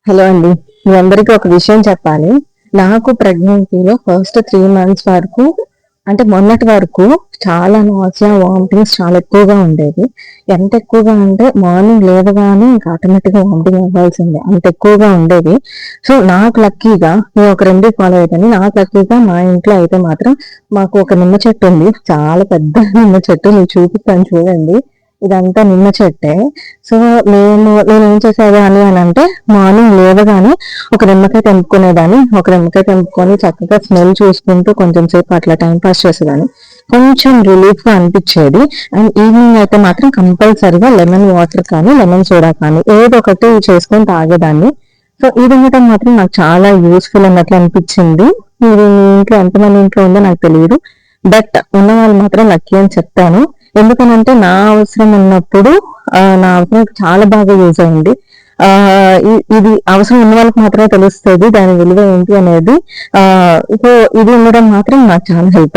Hello అండి. మీ అందరికీ ఒక విషయం చెప్పాలి. నాకు ప్రెగ్నెన్సీలో ఫస్ట్ 3 మంత్స్ వరకు అంటే మొన్నటి వరకు చాలా నాసియా, వామిటింగ్స్ చాలా ఎక్కువగా ఉండేది. ఎంత ఎక్కువగా అంటే మార్నింగ్ లేవగానే ఇంక ఆటోమేటిక్‌గా వామిటింగ్ అవ్వాల్సిందే. అంత ఎక్కువగా ఉండేది. సో, నాకు లక్కీగా నేను ఒక రెమెడీ ఫాలో అయ్యేదాన్ని. నాకు లక్కీగా మా ఇంట్లో అయితే మాత్రం మాకు ఒక నిమ్మ చెట్టు ఉంది. చాలా పెద్ద నిమ్మ చెట్టు. మీకు చూపిస్తాను చూడండి. ఇదంతా నిమ్మ చెట్టే. సో, నేనేం చేసేదాన్ని అనంటే మార్నింగ్ లేవగానే ఒక నిమ్మకాయ తెంపుకునేదాన్ని. ఒక నిమ్మకాయ తెంపుకొని చక్కగా స్మెల్ చూసుకుంటూ కొంచెం సేపు అట్లా టైం పాస్ చేసేదాన్ని. కొంచెం రిలీఫ్‌గా అనిపిచ్చేది. అండ్ ఈవినింగ్ అయితే మాత్రం కంపల్సరీగా లెమన్ వాటర్ కానీ, లెమన్ సోడా కానీ ఏదో ఒకటి చేసుకొని తాగేదాన్ని. సో, ఇది ఉండటం మాత్రం నాకు చాలా యూజ్‌ఫుల్ అన్నట్లు అనిపిచ్చింది. ఇది మీ ఇంట్లో ఎంతమంది ఇంట్లో ఉందో నాకు తెలీదు. బట్ ఉన్నవాళ్ళు మాత్రం లక్కీ అని చెప్తాను. ఎందుకనంటే నా అవసరం ఉన్నప్పుడు నా అవసరానికి చాలా బాగా యూజ్ అయింది. ఇది అవసరం ఉన్న వాళ్ళకి మాత్రమే తెలుస్తది దాని విలువ ఏంటి అనేది. సో, ఇది ఉండడం మాత్రం నాకు చాలా హెల్ప్